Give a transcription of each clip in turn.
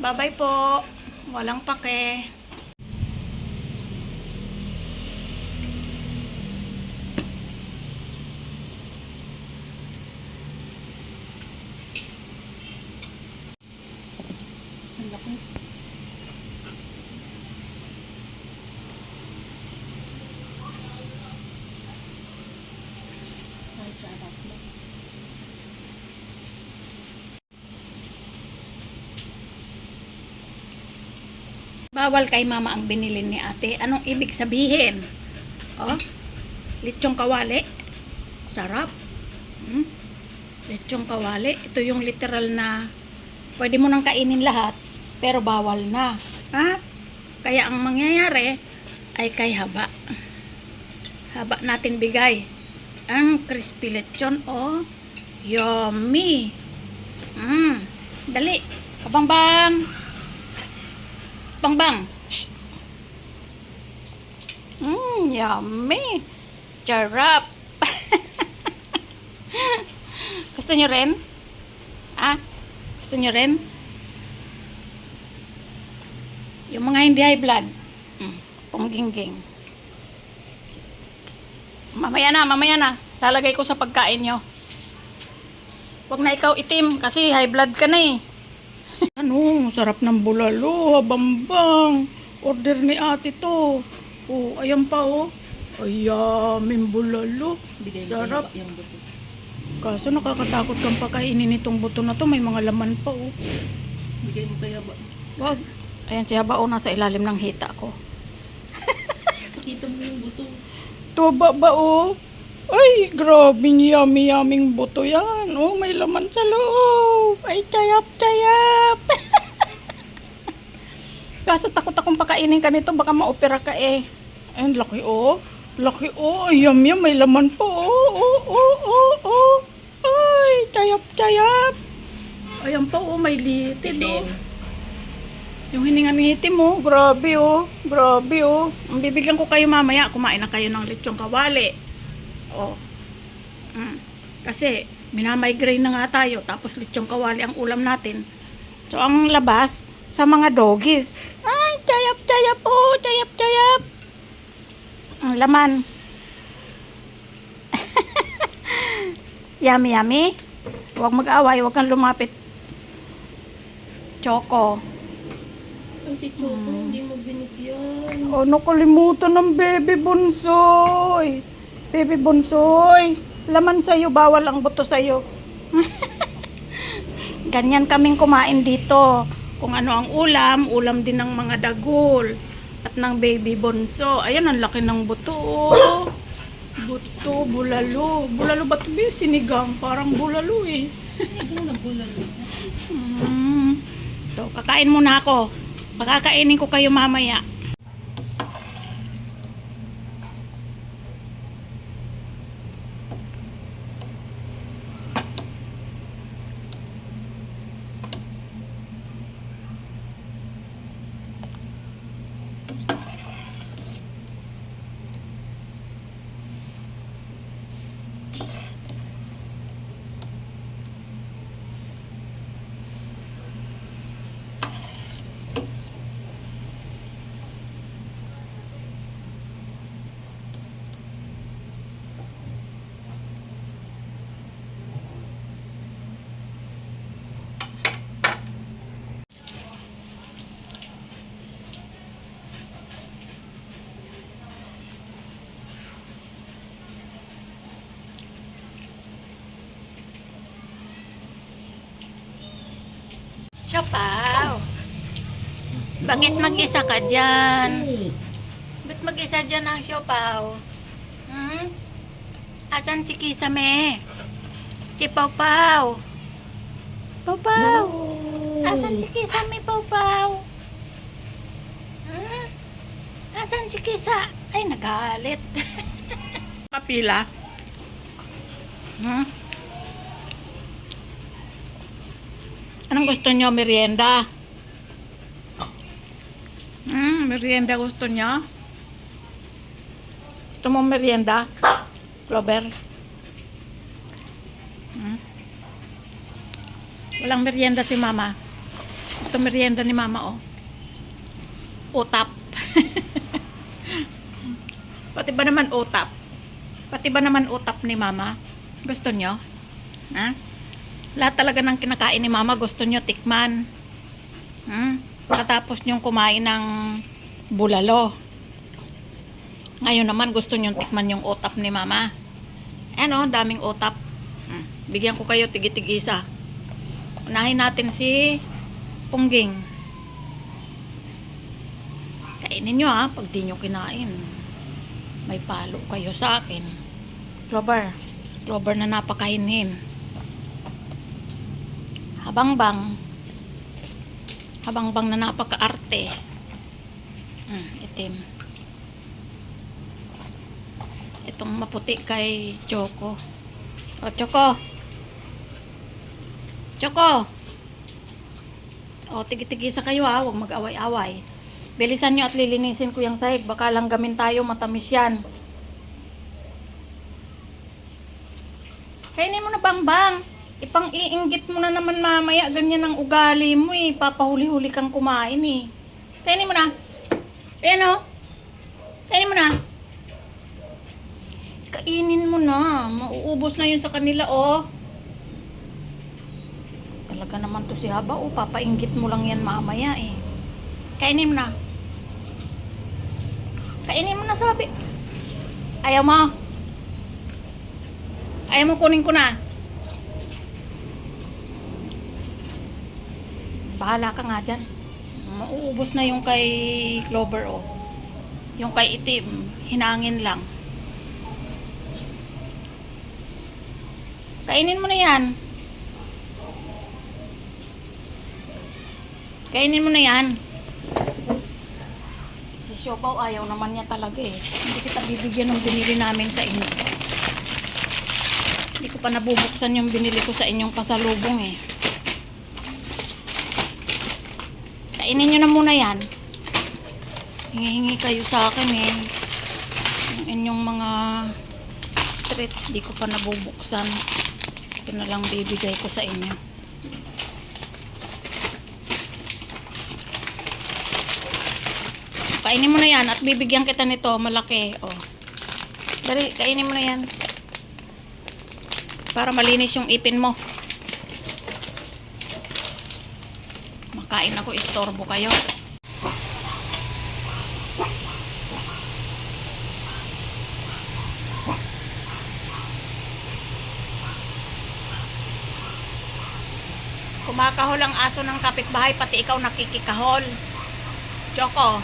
Bye-bye po. Walang pake. Ang laki. Ay, sarap na. Bawal kay mama ang binili ni ate. Anong ibig sabihin? Oh, lechong kawali. Sarap. Lechong kawali. Ito yung literal na pwede mo nang kainin lahat, pero bawal na. Ha? Kaya ang mangyayari ay kay haba. Haba natin bigay. Ang crispy lechon. Oh, yummy. Dali. Kabang-bang. Bang-bang. Yummy. Charap. Gusto nyo rin? Ah? Gusto nyo rin? Yung mga hindi high blood. Panggingging. Mamaya na. Lalagay ko sa pagkain nyo. Huwag na ikaw itim kasi high blood ka na eh. Ano, sarap ng bulalo, bambang. Order ni ate to. Oh, ayan pa oh. Ayaming bulalo. Sarap. Kaso nakakatakot kang pakainin itong buto na to. May mga laman pa oh. Bigay mo kaya ba? Wag. Ayan si Haba oh, nasa ilalim ng hita ko. Nakita mo yung buto. Tuba ba oh? Ay, grabe yummy-yuming buto yan. Oh, may laman sa loob. Ay, chayap. Kaso takot akong pakainin ka nito. Baka maopera ka eh. Ay, laki oh. Laki oh. Ay, yummy, may laman po. Oh. Ay, chayap. Ayan pa oh, may litid oh. Yung hininga ng hitim oh. Grabe oh. Ang bibigyan ko kayo mamaya. Kumain na kayo ng lechong kawali. Oh. Kasi minamigraine na nga tayo, tapos lechong kawali ang ulam natin. So ang labas sa mga doggies. Ay, chayap oh, chayap. Ang laman. Yummy. Huwag mag-away, huwag kang lumapit. Choco. Ay, si Choco, hindi mo binigyan. Oh, nakalimutan ng baby bunsoy. Baby bunsoy, laman sa'yo, bawal ang buto sa'yo. Ganyan kaming kumain dito. Kung ano ang ulam din ng mga dagol at ng baby bunso. Ayan, ang laki ng buto. Buto, bulalo. Bulalo ba ito? Sinigang, parang bulalo eh. Sinigang na bulalo. So, kakain muna ako. Pakakainin ko kayo mamaya. Siopaw. Bakit mag-isa ka dyan? Ba't mag-isa dyan ang siopaw? Asan si Kisame? Si Pawpaw? Pawpaw? Asan si Kisame, Pawpaw? Asan si Kisa? Ay, nagalit. Kapila? Anong gusto nyo? Merienda? Merienda gusto nyo? Gusto mo merienda? Clover? Walang merienda si mama. Ito merienda ni mama, oh. Utap. Pati ba naman utap? Pati ba naman utap ni mama? Gusto nyo? Ha? Lahat talaga ng kinakain ni mama gusto nyo tikman. Pagkatapos nyong kumain ng bulalo. Ngayon naman gusto nyong tikman yung utap ni mama. Ano, daming utap. Bigyan ko kayo tig-isa. Unahin natin si Pungging. Kainin nyo ha, pag di nyo kinain. May palo kayo sa akin. Clover na napakainin. Habang-bang na napakaarte. Itim. Itong maputi kay Choco. O, Choco. O, tigi-tigisa kayo ha. Huwag mag-away-away. Bilisan nyo at lilinisin ko yung sahig. Baka langgamin tayo, matamis yan. Kainin mo na, Bang. Ipang-iinggit mo na naman mamaya. Ganyan ang ugali mo eh. Papahuli-huli kang kumain eh. Kainin mo na. Ayan o. Kainin mo na. Kainin mo na. Mauubos na yun sa kanila oh. Talaga naman to si Haba oh. Papainggit mo lang yan mamaya eh. Kainin mo na. Kainin mo na sabi. Ayaw mo. Ayaw mo kunin ko na. Bahala ka nga dyan. Mauubos na yung kay Clover oh. Yung kay Itim. Hinangin lang. Kainin mo na yan. Kainin mo na yan. Si Siopaw ayaw naman niya talaga eh. Hindi kita bibigyan ng binili namin sa inyo. Hindi ko pa nabubuksan yung binili ko sa inyong pasalubong eh. Kainin nyo na muna yan. Hingi-hingi kayo sa akin eh. Yung inyong mga treats di ko pa nabubuksan. Ito na lang bibigay ko sa inyo. Kainin mo na yan at bibigyan kita nito malaki. Oh. Dali, kainin mo na yan. Para malinis yung ipin mo. Makain ako, istorbo kayo. Kumakahol ang aso ng kapitbahay, pati ikaw nakikikahol. Choco,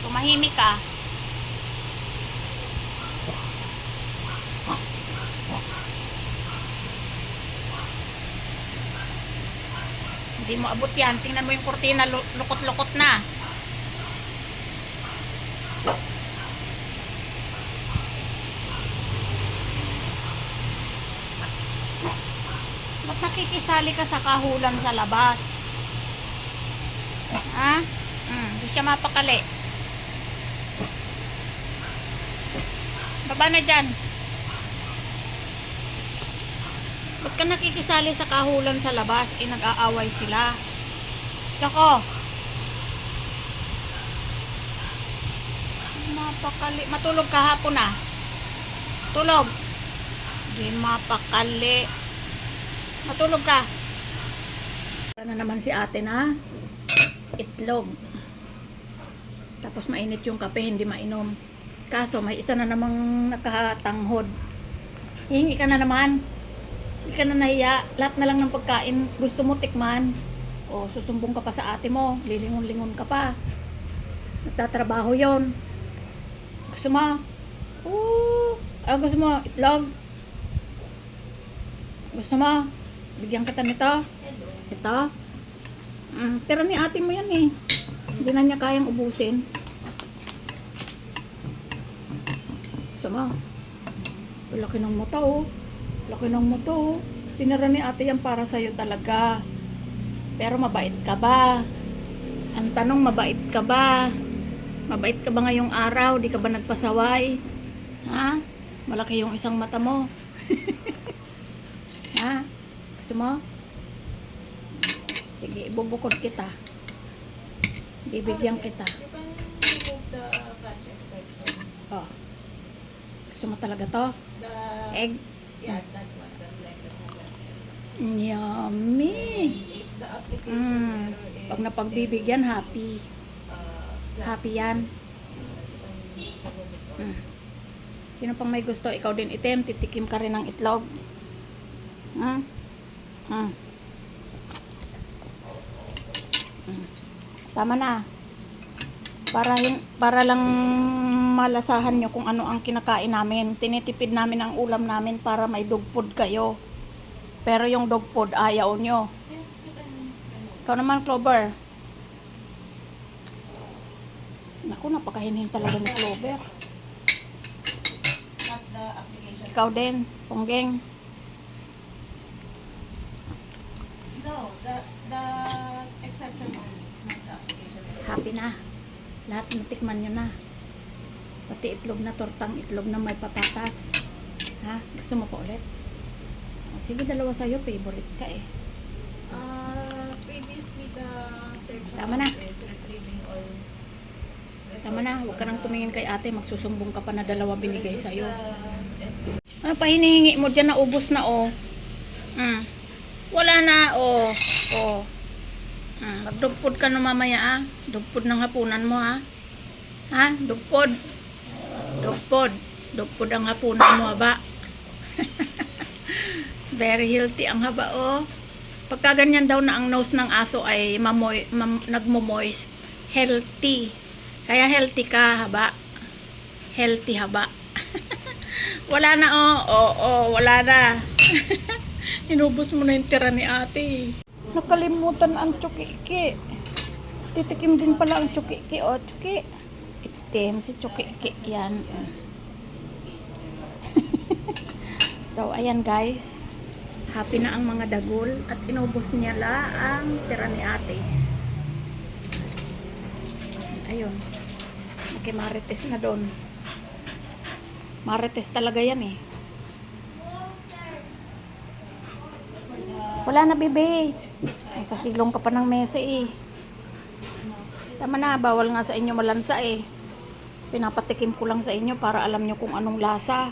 tumahimik ka. Hindi mo abot yan. Tingnan mo yung kurtina, lukot-lukot na. Ba't nakikisali ka sa kahulan sa labas? Ha? Hindi siya mapakali. Baba na dyan. Ba't ka nakikisali sa kahulan sa labas? Nag-aaway sila. Tsako. Mapakali. Matulog kahapon na. Tulog. Hindi mapakali. Matulog ka. Para na naman si ate na itlog. Tapos mainit yung kape, hindi mainom. Kaso may isa na namang nakatanghod. Hihingi ka na naman. Hindi ka na nahiya. Lahat na lang ng pagkain gusto mo tikman. O susumbong ka pa sa ate mo. Lilingon-lingon ka pa. Nagtatrabaho yon. Gusto mo? Gusto mo itlog? Gusto mo? Bigyan kita nito. Ito. Tira ni ate mo yan eh. Hindi na niya kayang ubusin. Gusto mo? Laki ng mata oh. Laki ng mata oh. Tinira ni ate yan para sa'yo talaga. Pero mabait ka ba? Ang tanong, mabait ka ba? Mabait ka ba ngayong araw? Di ka ba nagpasaway? Ha? Malaki yung isang mata mo. Ha? Gusto mo? Sige, ibubukod kita. Bibigyan kita. You can remove the catch exception. Oh. Gusto mo talaga to? The, Egg? yeah, that one. That like that one. Yummy! If the application error is Pag napagbibigyan, happy. flat, Happy yan. you can remove it all. Sino pang may gusto? Ikaw din itim, titikim ka rin ng itlog. Hmm? Hmm. Tama na. Para lang malasahan nyo kung ano ang kinakain namin. Tinitipid namin ang ulam namin para may dog food kayo. Pero yung dog food ayaw nyo. Yeah, you can remove. Ikaw naman, Clover. Naku, napakahinhin talaga ni Clover. Not the application. Ikaw din, Ponggeng. No, the exception only, not the application. Happy na. Lahat natikman nyo na. Pati itlog na, tortang itlog na may patatas. Ha? Gusto mo pa ulit? O, sige, dalawa sa'yo. Favorite ka eh. Previously the search Tama na. is retrieving all results. Tama na. Huwag ka nang tumingin kay ate. Magsusumbong ka pa na dalawa binigay Reduce sa'yo. the SB. Ano pa hinihingi mo dyan na ubos na oh. Wala na oh. Oh. Magdugpod ka no mamaya ah. Dugpod ng hapunan mo ha. Ha? Dugpod. Dugpod. Dugpod ang hapunan mo haba. Very healthy ang haba oh. Pagka ganyan daw na ang nose ng aso ay nagmo-moist. Healthy. Kaya healthy ka haba. Healthy haba. Wala na oh. Oh, wala na. Inubos mo na yung tira ni ate. Nakalimutan ang tsukiki. Titikim din pala ang tsukiki. O, tsuki. Itim si tsukiki. Yan. So, ayan guys. Happy na ang mga dagol. At inubos niya la ang tira ni ate. Ayun. Okay, marites na doon. Marites talaga yan eh. Wala na, bebe. Nasa silong ka pa ng mesa eh. Tama na, bawal nga sa inyo malansa eh. Pinapatikim ko lang sa inyo para alam nyo kung anong lasa.